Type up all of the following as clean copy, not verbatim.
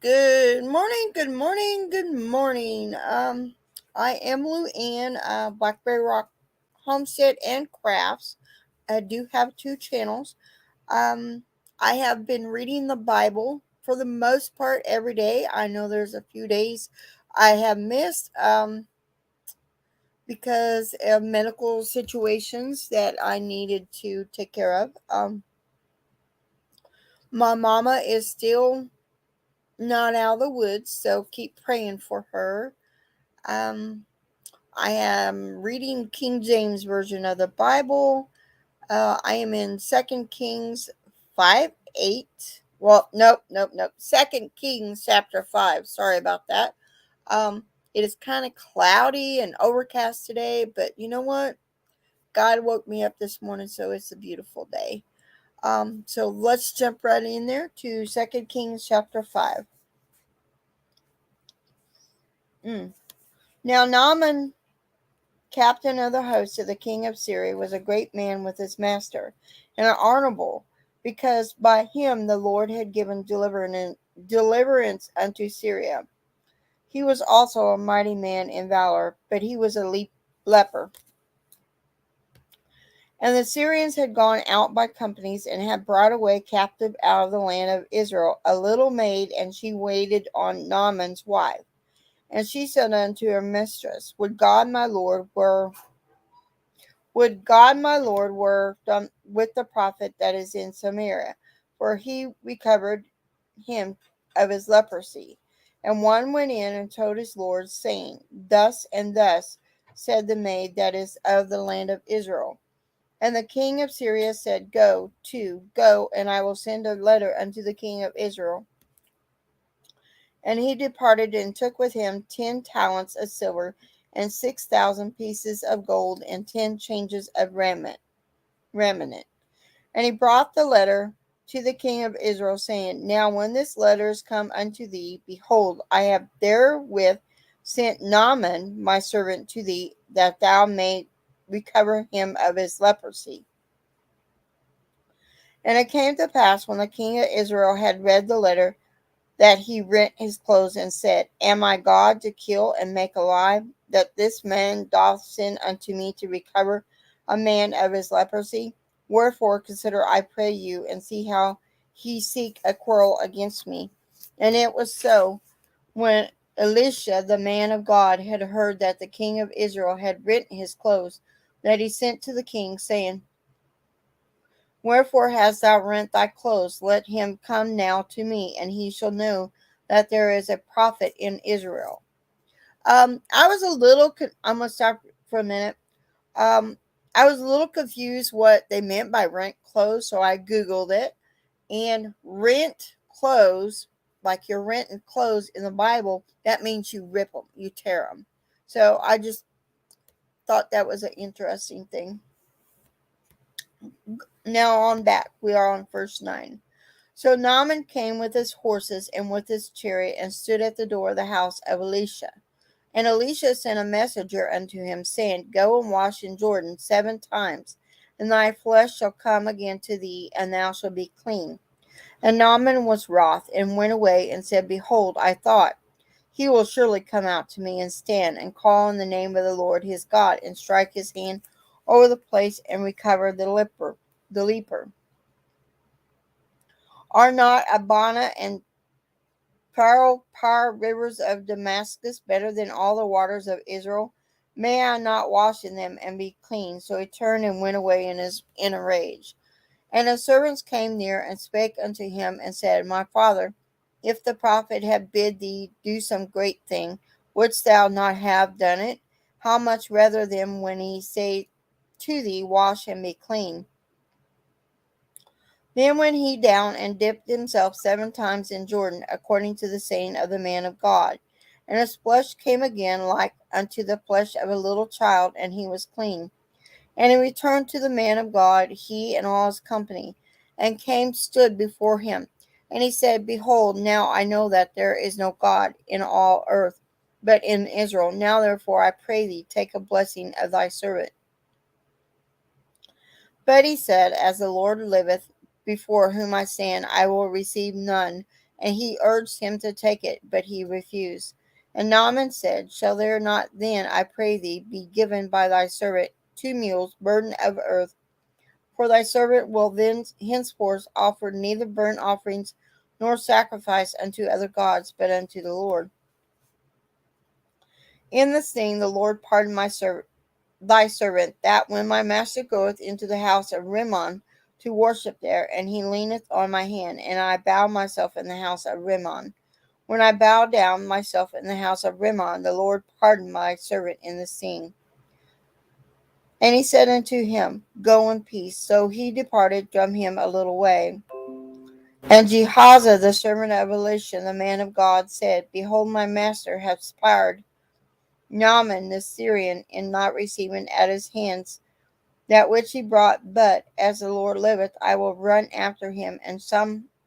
Good morning, good morning, good morning. I am Lou Ann, Blackberry Rock Homestead and Crafts. I do have two channels. Um, I have been reading the Bible for the most part every day. I know there's a few days I have missed because of medical situations that I needed to take care of. My mama is still not out of the woods, so keep praying for her. Um, I am reading King James Version of the Bible. I am in Second Kings 5:8. Well, nope. Second Kings chapter 5. Sorry about that. It is kind of cloudy and overcast today, but you know what? God woke me up this morning, so it's a beautiful day. So let's jump right in there to Second Kings chapter 5. Mm. Now Naaman, captain of the host of the king of Syria, was a great man with his master, and honorable, because by him the Lord had given deliverance unto Syria. He was also a mighty man in valor, but he was a leper. And the Syrians had gone out by companies, and had brought away captive out of the land of Israel a little maid, and she waited on Naaman's wife. And she said unto her mistress, Would God my Lord were done with the prophet that is in Samaria, for he recovered him of his leprosy. And one went in and told his Lord, saying, Thus and thus said the maid that is of the land of Israel. And the king of Syria said, Go, and I will send a letter unto the king of Israel. And he departed and took with him 10 talents of silver, and 6,000 pieces of gold, and 10 changes of raiment. And he brought the letter to the king of Israel, saying, Now when this letter is come unto thee, behold, I have therewith sent Naaman my servant to thee, that thou mayst recover him of his leprosy. And it came to pass, when the king of Israel had read the letter, that he rent his clothes, and said, Am I God to kill and make alive, that this man doth send unto me to recover a man of his leprosy? Wherefore consider, I pray you, and see how he seek a quarrel against me. And it was so, when Elisha the man of God had heard that the king of Israel had rent his clothes, that he sent to the king, saying, Wherefore hast thou rent thy clothes? Let him come now to me, and he shall know that there is a prophet in Israel. I was a little. I'm gonna stop for a minute. Um, I was a little confused what they meant by rent clothes, so I googled it. And rent clothes, like you're renting clothes in the Bible, that means you rip them, you tear them. So I just thought that was an interesting thing. Now on back, we are on verse 9. So Naaman came with his horses and with his chariot, and stood at the door of the house of Elisha. And Elisha sent a messenger unto him, saying, Go and wash in Jordan 7 times, and thy flesh shall come again to thee, and thou shalt be clean. And Naaman was wroth, and went away, and said, Behold, I thought, he will surely come out to me, and stand, and call on the name of the Lord his God, and strike his hand over the place, and recover the leper. Are not Abana and Par rivers of Damascus better than all the waters of Israel? May I not wash in them and be clean? So he turned and went away in a rage. And his servants came near and spake unto him, and said, My father, if the prophet had bid thee do some great thing, wouldst thou not have done it? How much rather then when he say to thee, Wash and be clean? Then went he down and dipped himself 7 times in Jordan, according to the saying of the man of God. And his flesh came again like unto the flesh of a little child, and he was clean. And he returned to the man of God, he and all his company, and stood before him. And he said, Behold, now I know that there is no God in all earth, but in Israel. Now therefore I pray thee, take a blessing of thy servant. But he said, As the Lord liveth, before whom I stand, I will receive none, And he urged him to take it, but he refused. And Naaman said, Shall there not then, I pray thee, be given by thy servant 2 mules burden of earth? For thy servant will then henceforth offer neither burnt offerings nor sacrifice unto other gods, but unto the Lord. In this thing the Lord pardon thy servant, that when my master goeth into the house of Rimmon to worship there, and he leaneth on my hand, and I bow myself in the house of Rimmon. When I bow down myself in the house of Rimmon, the Lord pardon my servant in this thing. And he said unto him, Go in peace. So he departed from him a little way. And Gehazi, the servant of Elisha, the man of God, said, Behold, my master hath spied Naaman the Syrian in not receiving at his hands that which he brought, but, as the Lord liveth, I will run after him, and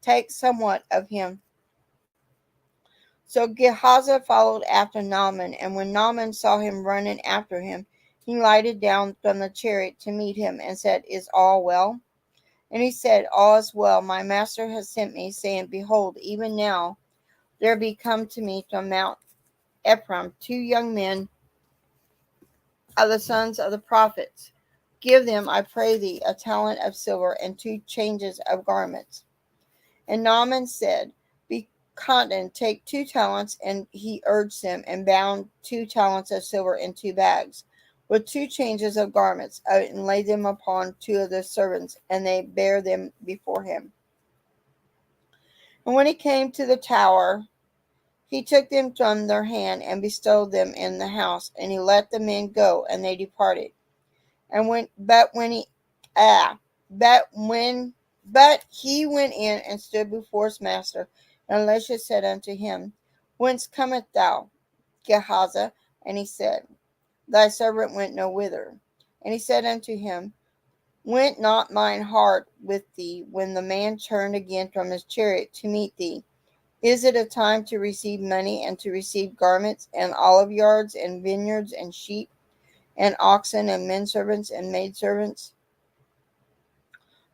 take somewhat of him. So Gehazi followed after Naaman, and when Naaman saw him running after him, he lighted down from the chariot to meet him, and said, Is all well? And he said, All is well. My master has sent me, saying, Behold, even now there be come to me from Mount Ephraim 2 young men of the sons of the prophets. Give them, I pray thee, a talent of silver and 2 changes of garments. And Naaman said, Be content, take 2 talents. And he urged them, and bound 2 talents of silver in 2 bags, with 2 changes of garments, and laid them upon 2 of the servants, and they bare them before him. And when he came to the tower, he took them from their hand, and bestowed them in the house, and he let the men go, and they departed. And but he went in and stood before his master. And Elisha said unto him, Whence comest thou, Gehazi? And he said, Thy servant went no whither. And he said unto him, Went not mine heart with thee when the man turned again from his chariot to meet thee? Is it a time to receive money, and to receive garments, and olive yards, and vineyards, and sheep, and oxen, and men servants, and maidservants?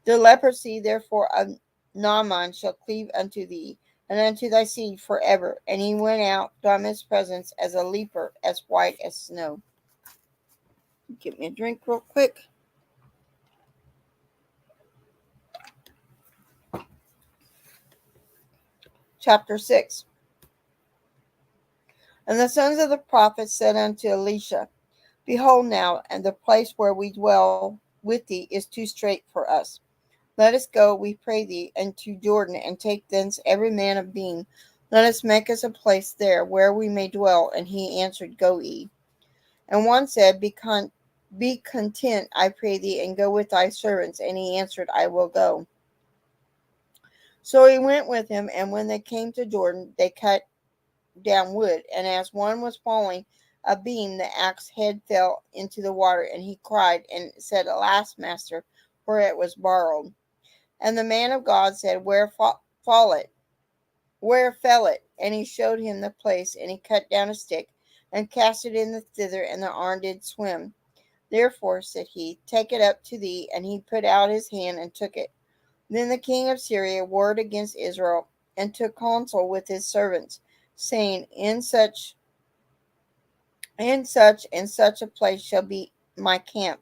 The leprosy therefore of Naaman shall cleave unto thee, and unto thy seed forever. And he went out from his presence as a leper, as white as snow. Get me a drink real quick. Chapter 6. And the sons of the prophets said unto Elisha, Behold now, and the place where we dwell with thee is too strait for us. Let us go, we pray thee, unto Jordan, and take thence every man a beam. Let us make us a place there, where we may dwell. And he answered, Go ye. And one said, Be content, I pray thee, and go with thy servants. And he answered, I will go. So he went with him, and when they came to Jordan, they cut down wood. And as one was falling a beam, the axe head fell into the water, and he cried and said, Alas, master, for it was borrowed. And the man of God said, Where fell it? And he showed him the place, and he cut down a stick, and cast it in the thither, and the arm did swim. Therefore, said he, Take it up to thee. And he put out his hand, and took it. Then the king of Syria warred against Israel, and took counsel with his servants, saying, In such and such a place shall be my camp.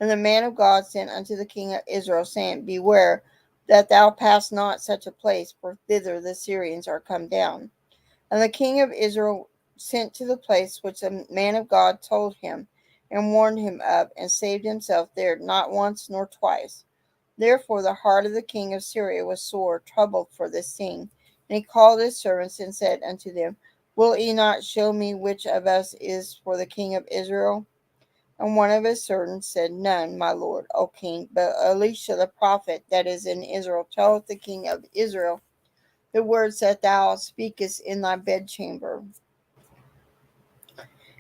And the man of God sent unto the king of Israel, saying, Beware that thou pass not such a place, for thither the Syrians are come down. And the king of Israel sent to the place which the man of God told him, and warned him of, and saved himself there not once nor twice. Therefore the heart of the king of Syria was sore troubled for this thing. And he called his servants, and said unto them, Will ye not show me which of us is for the king of Israel? And one of his servants said, None, my lord, O king, but Elisha the prophet that is in Israel telleth the king of Israel the words that thou speakest in thy bedchamber.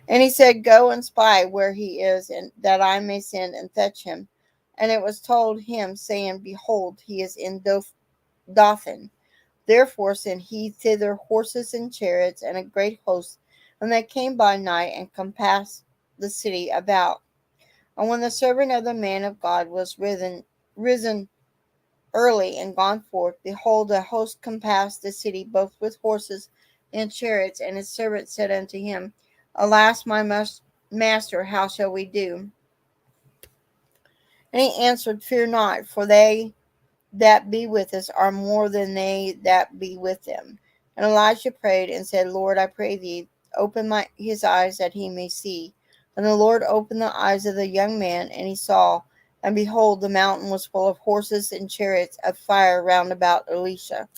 And he said, Go and spy where he is, and that I may send and fetch him. And it was told him, saying, Behold, he is in Dothan. Therefore sent he thither horses and chariots and a great host, and they came by night and compassed the city about. And when the servant of the man of God was risen early and gone forth, behold, a host compassed the city, both with horses and chariots. And his servant said unto him, Alas, my master, how shall we do? And he answered, Fear not, for they that be with us are more than they that be with them. And Elijah prayed and said, Lord, I pray thee, open his eyes that he may see. And the Lord opened the eyes of the young man, and he saw. And behold, the mountain was full of horses and chariots of fire round about Elisha.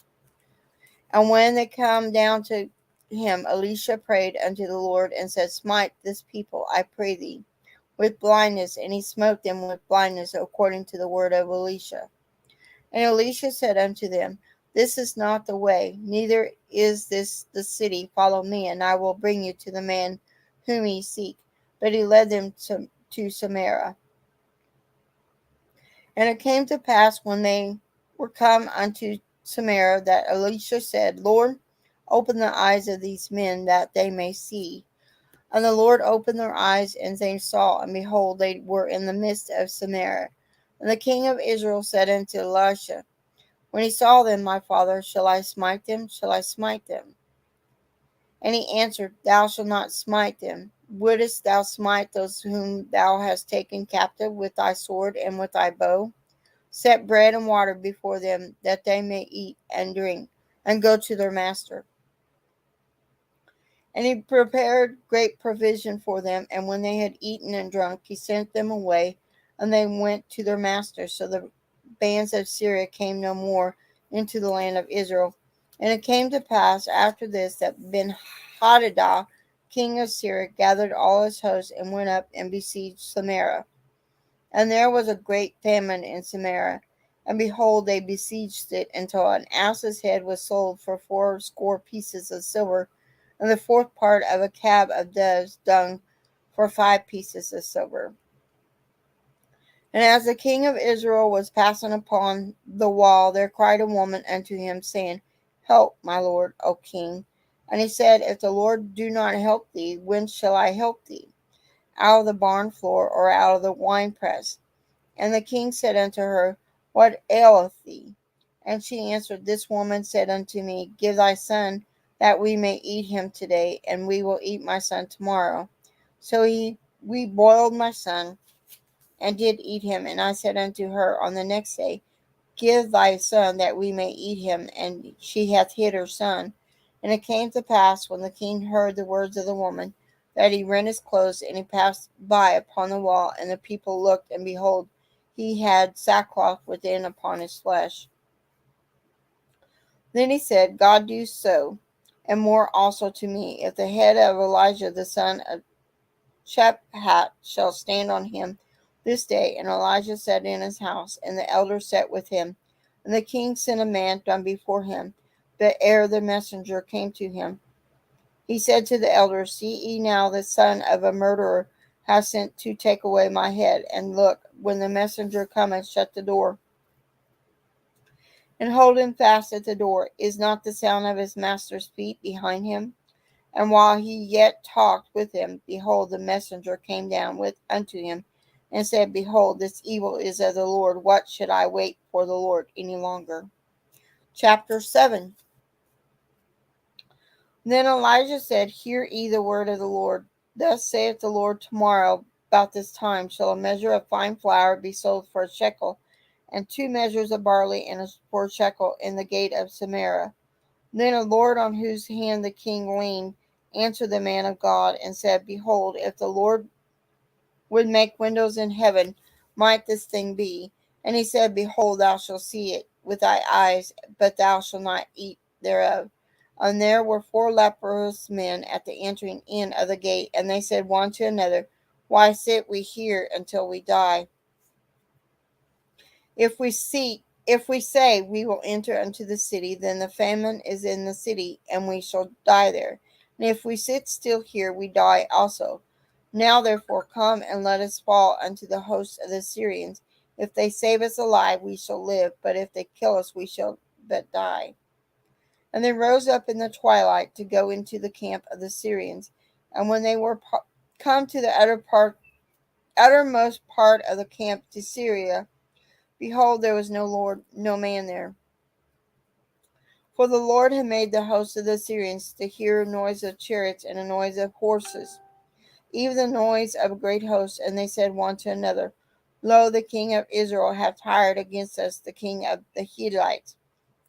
And when they come down to him, Elisha prayed unto the Lord and said, Smite this people, I pray thee, with blindness. And he smote them with blindness according to the word of Elisha. And Elisha said unto them, This is not the way, neither is this the city. Follow me, and I will bring you to the man whom ye seek. But he led them to Samaria. And it came to pass, when they were come unto Samaria, that Elisha said, Lord, open the eyes of these men, that they may see. And the Lord opened their eyes, and they saw, and behold, they were in the midst of Samaria. And the king of Israel said unto Elisha, when he saw them, my father, shall I smite them? Shall I smite them? And he answered, Thou shalt not smite them. Wouldest thou smite those whom thou hast taken captive with thy sword and with thy bow? Set bread and water before them, that they may eat and drink, and go to their master. And he prepared great provision for them, and when they had eaten and drunk, he sent them away, and they went to their master. So the bands of Syria came no more into the land of Israel. And it came to pass after this that Ben-Hadad, king of Syria, gathered all his hosts and went up and besieged Samaria. And there was a great famine in Samaria. And behold, they besieged it until an ass's head was sold for 80 pieces of silver, and the fourth part of a cab of doves' dung for 5 pieces of silver. And as the king of Israel was passing upon the wall, there cried a woman unto him, saying, Help, my lord, O king. And he said, If the Lord do not help thee, when shall I help thee? Out of the barn floor, or out of the winepress? And the king said unto her, What aileth thee? And she answered, This woman said unto me, Give thy son, that we may eat him today, and we will eat my son tomorrow. So we boiled my son, and did eat him. And I said unto her on the next day, Give thy son, that we may eat him. And she hath hid her son. And it came to pass, when the king heard the words of the woman, that he rent his clothes, and he passed by upon the wall. And the people looked, and behold, he had sackcloth within upon his flesh. Then he said, God do so, and more also to me, if the head of Elijah the son of Shaphat shall stand on him this day. And Elijah sat in his house, and the elders sat with him. And the king sent a man down before him. But ere the messenger came to him, he said to the elders, See ye now, the son of a murderer hath sent to take away my head. And look, when the messenger cometh, shut the door, and hold him fast at the door. Is not the sound of his master's feet behind him? And while he yet talked with him, behold, the messenger came down unto him, and said, Behold, this evil is of the Lord. What should I wait for the Lord any longer? Chapter 7. Then Elijah said, Hear ye the word of the Lord. Thus saith the Lord, Tomorrow about this time shall a measure of fine flour be sold for a shekel, and 2 measures of barley for a shekel in the gate of Samaria. Then the Lord, on whose hand the king leaned, answered the man of God, and said, Behold, if the Lord would make windows in heaven, might this thing be? And he said, Behold, thou shalt see it with thy eyes, but thou shalt not eat thereof. And there were 4 leprous men at the entering in of the gate, and they said one to another, Why sit we here until we die? If we say we will enter into the city, then the famine is in the city, and we shall die there. And if we sit still here, we die also. Now therefore come and let us fall unto the host of the Syrians. If they save us alive, we shall live, but if they kill us, we shall but die. And they rose up in the twilight to go into the camp of the Syrians. And when they were come to the uttermost part of the camp to Syria, behold, there was no man there. For the Lord had made the host of the Assyrians to hear a noise of chariots and a noise of horses, even the noise of a great host. And they said one to another, Lo, the king of Israel hath hired against us the king of the Hittites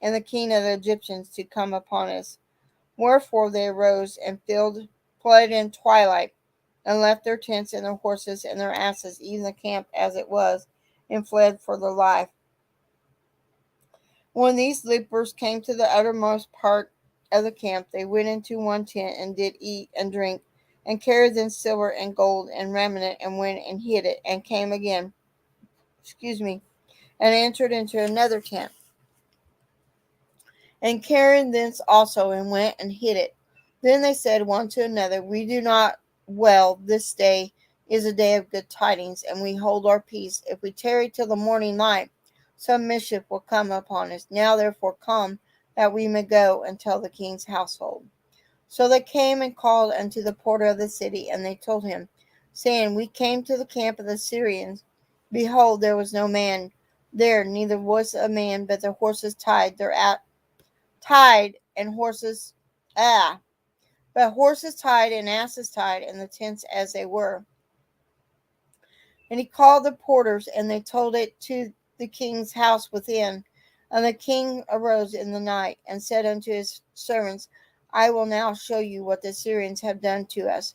and the king of the Egyptians to come upon us. Wherefore they arose and fled in twilight, and left their tents and their horses and their asses, even the camp as it was, and fled for their life. When these lepers came to the uttermost part of the camp, they went into one tent and did eat and drink, and carried then silver and gold and raiment, and went and hid it, and came again, and entered into another tent, and carried thence also, and went and hid it. Then they said one to another, We do not well, this day is a day of good tidings, and we hold our peace. If we tarry till the morning light, some mischief will come upon us. Now therefore come, that we may go and tell the king's household. So they came and called unto the porter of the city, and they told him, saying, We came to the camp of the Syrians. Behold, there was no man there, neither was a man, but the horses tied and horses but horses tied and asses tied, and the tents as they were. And he called the porters, and they told it to the king's house within. And the king arose in the night, and said unto his servants, I will now show you what the Syrians have done to us.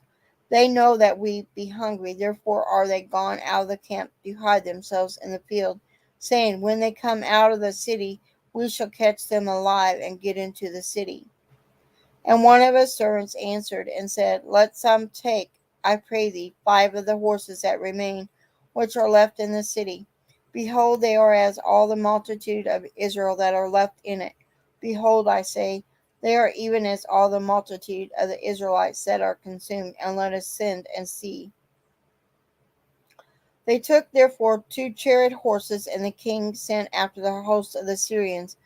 They know that we be hungry, therefore are they gone out of the camp to hide themselves in the field, saying, When they come out of the city, we shall catch them alive and get into the city. And one of his servants answered and said, Let some take, I pray thee, 5 of the horses that remain, which are left in the city. Behold, they are as all the multitude of Israel that are left in it. Behold, I say, they are even as all the multitude of the Israelites that are consumed, and let us send and see. They took therefore 2 chariot horses, and the king sent after the host of the Syrians,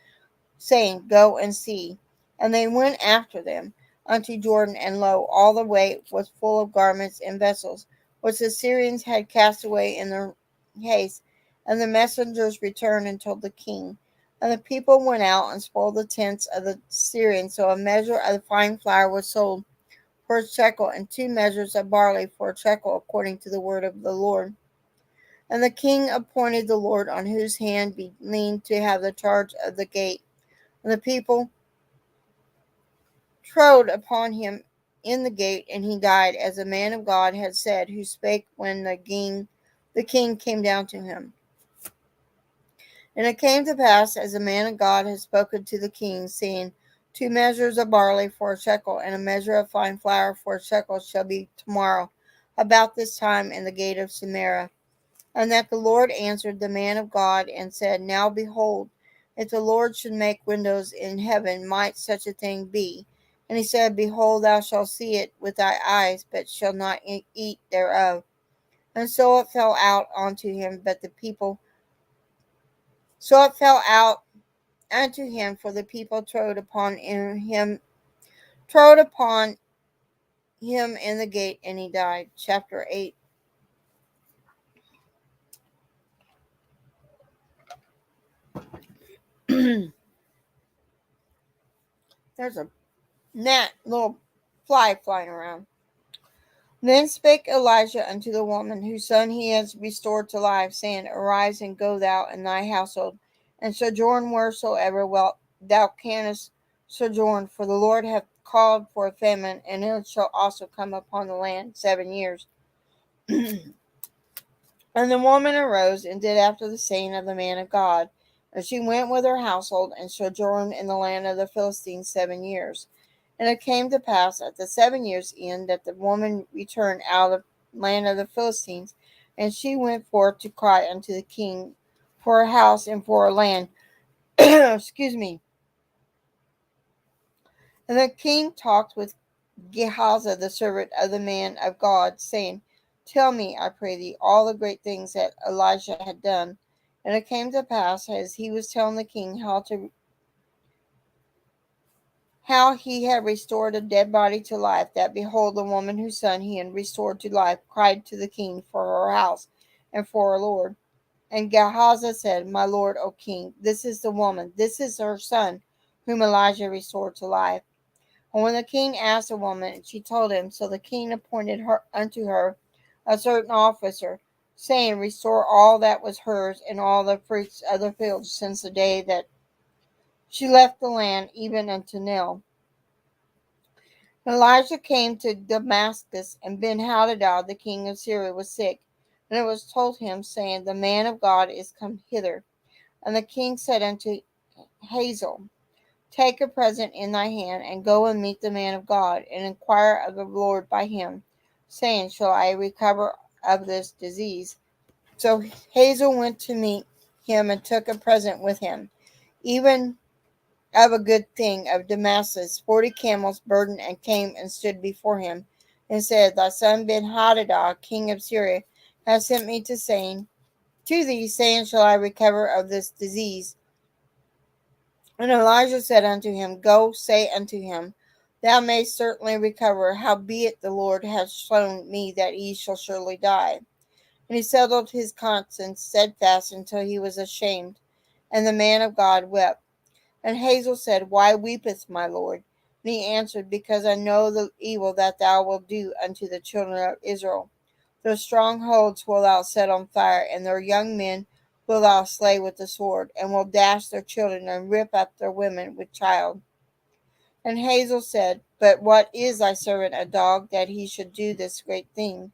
saying, Go and see. And they went after them unto Jordan, and lo, all the way was full of garments and vessels, which the Syrians had cast away in their haste. And the messengers returned and told the king. And the people went out and spoiled the tents of the Syrians. So a measure of the fine flour was sold for a shekel, and 2 measures of barley for a shekel, according to the word of the Lord. And the king appointed the Lord on whose hand be leaned to have the charge of the gate. And the people trode upon him in the gate, and he died, as the man of God had said, who spake when the king came down to him. And it came to pass, as the man of God had spoken to the king, saying, 2 measures of barley for a shekel, and a measure of fine flour for a shekel shall be tomorrow, about this time, in the gate of Samaria. And that the Lord answered the man of God, and said, Now behold, if the Lord should make windows in heaven, might such a thing be? And he said, Behold, thou shalt see it with thy eyes, but shalt not eat thereof. And so it fell out unto him, for the people trode upon him in the gate, and he died. Chapter 8. There's a little fly flying around. Then spake Elijah unto the woman whose son he has restored to life, saying, Arise and go thou and thy household, and sojourn wheresoever thou canst sojourn, for the Lord hath called for a famine, and it shall also come upon the land 7 years. And the woman arose and did after the saying of the man of God. And she went with her household and sojourned in the land of the Philistines 7 years. And it came to pass at the 7 years' end that the woman returned out of the land of the Philistines, and she went forth to cry unto the king for her house and for her land. Excuse me. And the king talked with Gehazi, the servant of the man of God, saying, Tell me, I pray thee, all the great things that Elijah had done. And it came to pass, as he was telling the king how he had restored a dead body to life, that behold, the woman whose son he had restored to life cried to the king for her house and for her lord. And Gehazi said, My lord, O king, this is the woman, this is her son, whom Elijah restored to life. And when the king asked the woman, she told him. So the king appointed her unto her a certain officer, saying, Restore all that was hers and all the fruits of the field since the day that she left the land, even unto now. Elijah came to Damascus, and Ben-Hadad the king of Syria was sick. And it was told him, saying, The man of God is come hither. And the king said unto Hazael, Take a present in thy hand, and go and meet the man of God, and inquire of the Lord by him, saying, Shall I recover of this disease? So Hazael went to meet him, and took a present with him, even of a good thing of Damascus, 40 camels burdened, and came and stood before him, and said, Thy son Ben-Hadad, king of Syria, hath sent me to thee, saying, Shall I recover of this disease? And Elijah said unto him, Go, say unto him, Thou mayst certainly recover, howbeit the Lord hath shown me that he shall surely die. And he settled his conscience steadfast until he was ashamed. And the man of God wept. And Hazael said, Why weepeth my Lord? And he answered, Because I know the evil that thou wilt do unto the children of Israel. Their strongholds will thou set on fire, and their young men will thou slay with the sword, and will dash their children, and rip up their women with child. And Hazael said, But what is thy servant a dog, that he should do this great thing?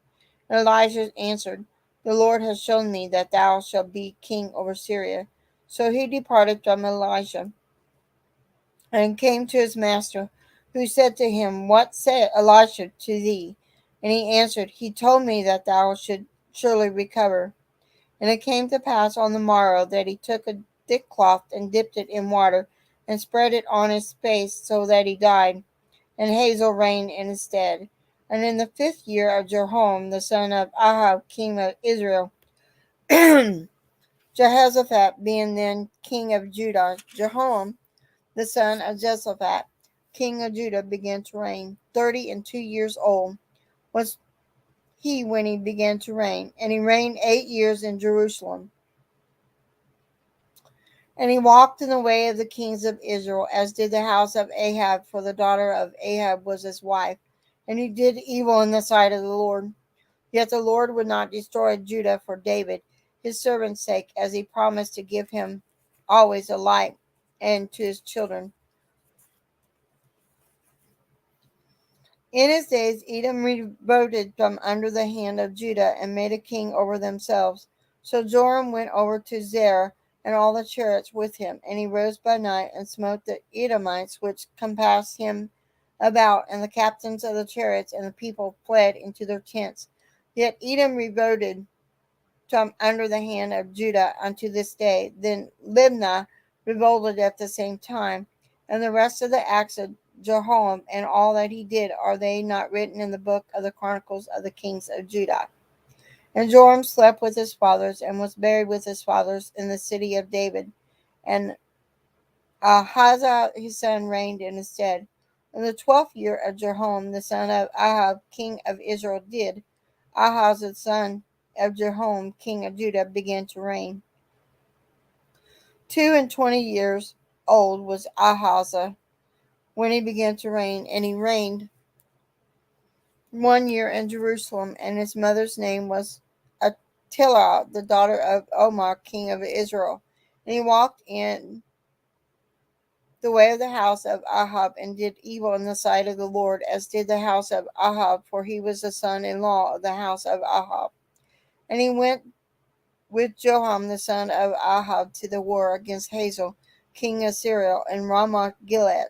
And Elijah answered, The Lord has shown me that thou shalt be king over Syria. So he departed from Elijah, and came to his master, who said to him, What said Elisha to thee? And he answered, He told me that thou should surely recover. And it came to pass on the morrow that he took a thick cloth, and dipped it in water, and spread it on his face, so that he died. And Hazael reigned in his stead. And in the 5th year of Jehoram the son of Ahab king of Israel, Jehoshaphat being then king of Judah, Jehoram the son of Jehoshaphat king of Judah began to reign. 32 years old was he when he began to reign, and he reigned 8 years in Jerusalem. And he walked in the way of the kings of Israel, as did the house of Ahab, for the daughter of Ahab was his wife. And he did evil in the sight of the Lord. Yet the Lord would not destroy Judah for David, his servant's sake, as he promised to give him always a light, and to his children. In his days Edom revolted from under the hand of Judah, and made a king over themselves. So Joram went over to Zair, and all the chariots with him, and he rose by night, and smote the Edomites which compassed him about, and the captains of the chariots, and the people fled into their tents. Yet Edom revolted from under the hand of Judah unto this day. Then Libnah revolted at the same time. And the rest of the acts of Jehoram, and all that he did, are they not written in the book of the chronicles of the kings of Judah? And Joram slept with his fathers, and was buried with his fathers in the city of David. And Ahaziah his son reigned in his stead. In the 12th year of Jehoram the son of Ahab king of Israel did Ahaz the son of Jehoram king of Judah began to reign. 22 years old was Ahaziah when he began to reign, and he reigned 1 year in Jerusalem. And his mother's name was Attila, the daughter of Omar king of Israel. And he walked in the way of the house of Ahab, and did evil in the sight of the Lord, as did the house of Ahab, for he was the son-in-law of the house of Ahab. And he went with Joram the son of Ahab to the war against Hazael, king of Syria, in Ramoth Gilead.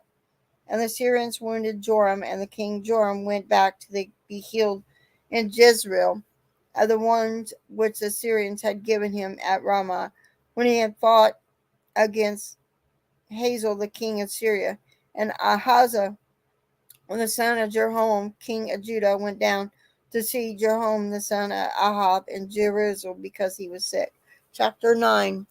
And the Syrians wounded Joram, and the king Joram went back to be healed in Jezreel of the wounds which the Syrians had given him at Ramah, when he had fought against Hazael the king of Syria. And Ahaziah, the son of Jehoram, king of Judah, went down to see Jehoram the son of Ahab in Jerusalem, because he was sick. Chapter 9.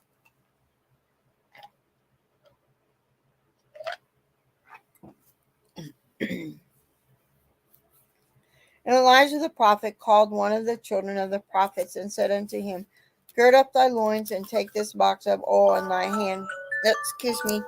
And Elijah the prophet called one of the children of the prophets, and said unto him, Gird up thy loins, and take this box of oil in thy hand. Excuse me.